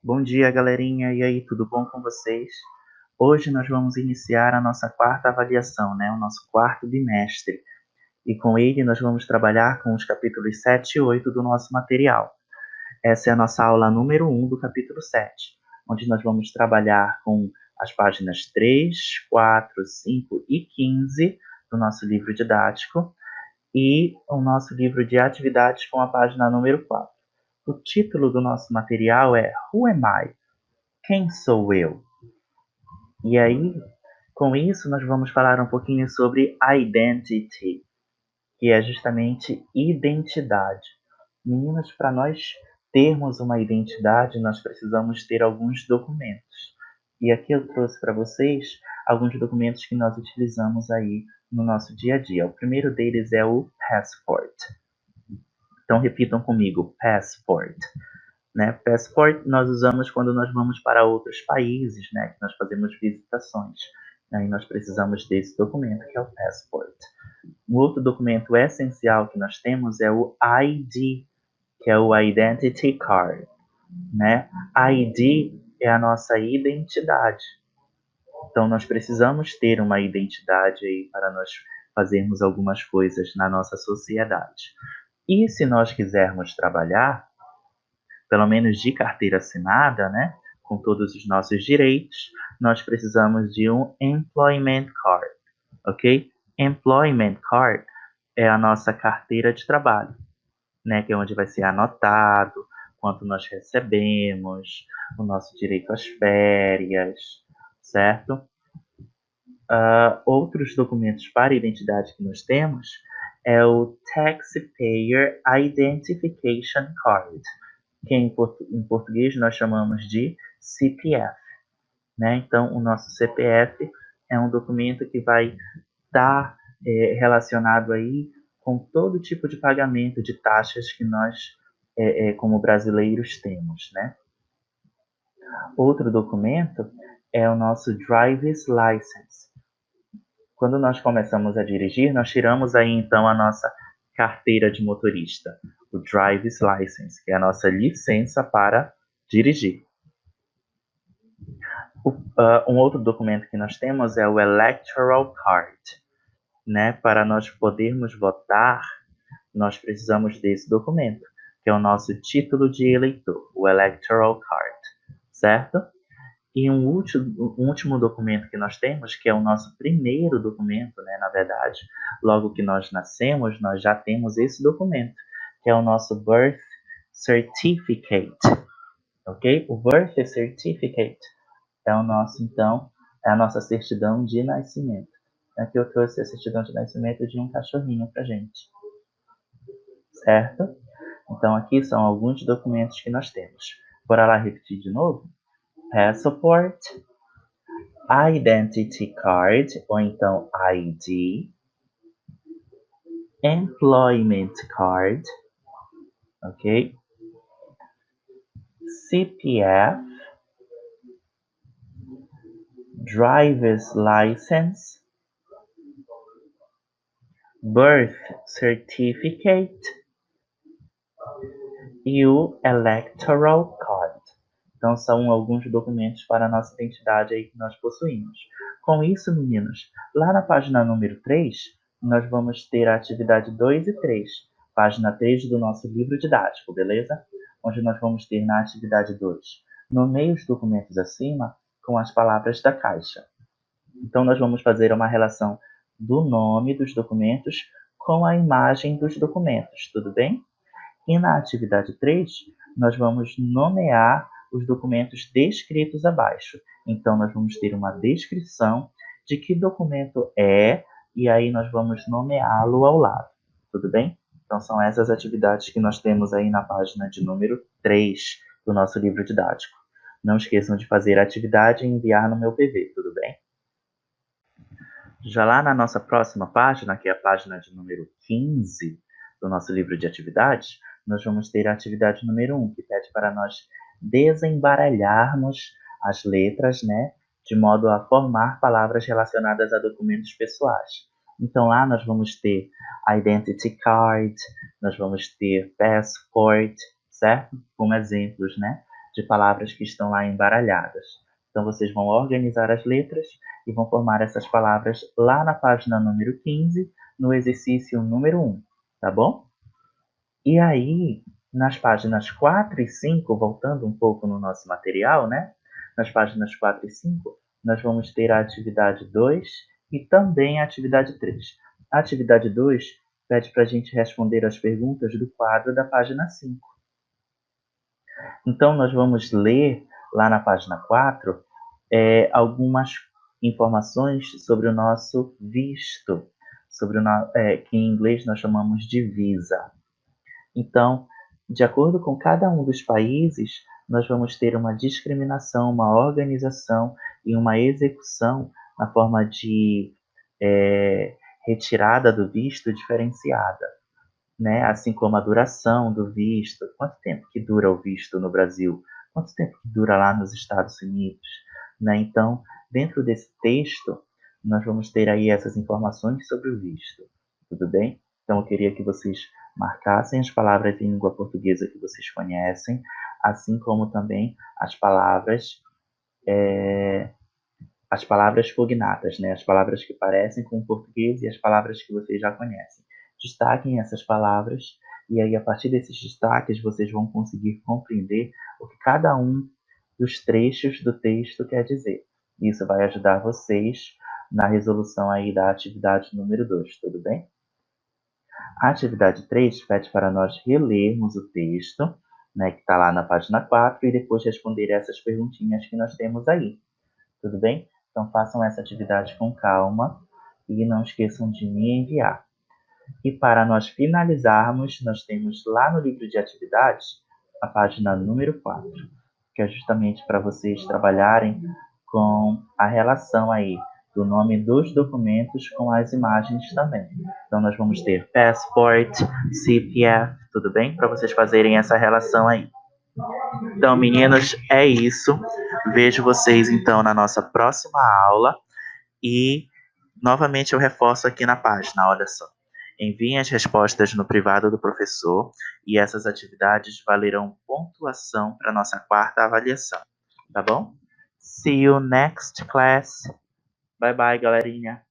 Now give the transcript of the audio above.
Bom dia, galerinha. E aí, tudo bom com vocês? Hoje nós vamos iniciar a nossa quarta avaliação, né? O nosso quarto bimestre. E com ele nós vamos trabalhar com os capítulos 7 e 8 do nosso material. Essa é a nossa aula número 1 do capítulo 7, onde nós vamos trabalhar com as páginas 3, 4, 5 e 15 do nosso livro didático e o nosso livro de atividades com a página número 4. O título do nosso material é Who Am I? Quem sou eu? E aí, com isso, nós vamos falar um pouquinho sobre identity, que é justamente identidade. Meninas, para nós termos uma identidade, nós precisamos ter alguns documentos. E aqui eu trouxe para vocês alguns documentos que nós utilizamos aí no nosso dia a dia. O primeiro deles é o passport. Então repitam comigo, passport. Né? Passport nós usamos quando nós vamos para outros países, né? Que nós fazemos visitações. Aí nós precisamos desse documento, que é o passport. Um outro documento essencial que nós temos é o ID, que é o Identity Card. Né? ID é a nossa identidade. Então nós precisamos ter uma identidade aí para nós fazermos algumas coisas na nossa sociedade. E se nós quisermos trabalhar, pelo menos de carteira assinada, né, com todos os nossos direitos, nós precisamos de um Employment Card, ok? Employment Card é a nossa carteira de trabalho, né, que é onde vai ser anotado quanto nós recebemos, o nosso direito às férias, certo? Outros documentos para identidade que nós temos é o Taxpayer Identification Card, que em português nós chamamos de CPF. Né? Então, o nosso CPF é um documento que vai estar relacionado aí com todo tipo de pagamento de taxas que nós, como brasileiros, temos. Né? Outro documento é o nosso Driver's License. Quando nós começamos a dirigir, nós tiramos aí então a nossa carteira de motorista, o Driver's License, que é a nossa licença para dirigir. Um outro documento que nós temos é o Electoral Card. Né? Para nós podermos votar, nós precisamos desse documento, que é o nosso título de eleitor, o Electoral Card, certo? E um último documento que nós temos, que é o nosso primeiro documento, né? Na verdade, logo que nós nascemos, nós já temos esse documento, que é o nosso Birth Certificate, ok? O Birth Certificate é o nosso, então, é a nossa certidão de nascimento. Aqui eu trouxe a certidão de nascimento de um cachorrinho pra gente, certo? Então aqui são alguns documentos que nós temos. Bora lá repetir de novo? Passport, Identity Card, ou então ID, Employment Card, ok? CPF, Driver's License, Birth Certificate e o Electoral Card. Então, são alguns documentos para a nossa identidade aí que nós possuímos. Com isso, meninos, lá na página número 3, nós vamos ter a atividade 2 e 3, página 3 do nosso livro didático, beleza? Onde nós vamos ter na atividade 2, nomeie os documentos acima com as palavras da caixa. Então, nós vamos fazer uma relação do nome dos documentos com a imagem dos documentos, tudo bem? E na atividade 3, nós vamos nomear os documentos descritos abaixo. Então, nós vamos ter uma descrição de que documento é, e aí nós vamos nomeá-lo ao lado. Tudo bem? Então, são essas atividades que nós temos aí na página de número 3 do nosso livro didático. Não esqueçam de fazer a atividade e enviar no meu PV, tudo bem? Já lá na nossa próxima página, que é a página de número 15 do nosso livro de atividades, nós vamos ter a atividade número 1, que pede para nós desembaralharmos as letras, né, de modo a formar palavras relacionadas a documentos pessoais. Então lá nós vamos ter Identity Card, nós vamos ter Passport, certo? Como exemplos, né? de palavras que estão lá embaralhadas. Então, vocês vão organizar as letras e vão formar essas palavras lá na página número 15, no exercício número 1, tá bom? E aí, nas páginas 4 e 5, voltando um pouco no nosso material, né? Nas páginas 4 e 5, nós vamos ter a atividade 2 e também a atividade 3. A atividade 2 pede para a gente responder as perguntas do quadro da página 5. Então, nós vamos ler lá na página 4 algumas informações sobre o nosso visto, que em inglês nós chamamos de visa. Então, de acordo com cada um dos países, nós vamos ter uma discriminação, uma organização e uma execução na forma de retirada do visto diferenciada, né? Assim como a duração do visto, quanto tempo que dura o visto no Brasil, quanto tempo que dura lá nos Estados Unidos, né? Então, dentro desse texto, nós vamos ter aí essas informações sobre o visto, tudo bem? Então, eu queria que vocês marcassem as palavras em língua portuguesa que vocês conhecem, assim como também as palavras cognatas, né? As palavras que parecem com o português e as palavras que vocês já conhecem. Destaquem essas palavras e aí, a partir desses destaques, vocês vão conseguir compreender o que cada um dos trechos do texto quer dizer. Isso vai ajudar vocês na resolução aí da atividade número 2, tudo bem? A atividade 3 pede para nós relermos o texto, né, que está lá na página 4, e depois responder essas perguntinhas que nós temos aí. Tudo bem? Então façam essa atividade com calma e não esqueçam de me enviar. E para nós finalizarmos, nós temos lá no livro de atividades a página número 4, que é justamente para vocês trabalharem com a relação aí do nome dos documentos com as imagens também. Então nós vamos ter passport, CPF, tudo bem? Para vocês fazerem essa relação aí. Então, meninos, é isso. Vejo vocês então na nossa próxima aula e novamente eu reforço aqui na página, olha só. Enviem as respostas no privado do professor e essas atividades valerão pontuação para nossa quarta avaliação, tá bom? See you next class. Bye bye, galerinha.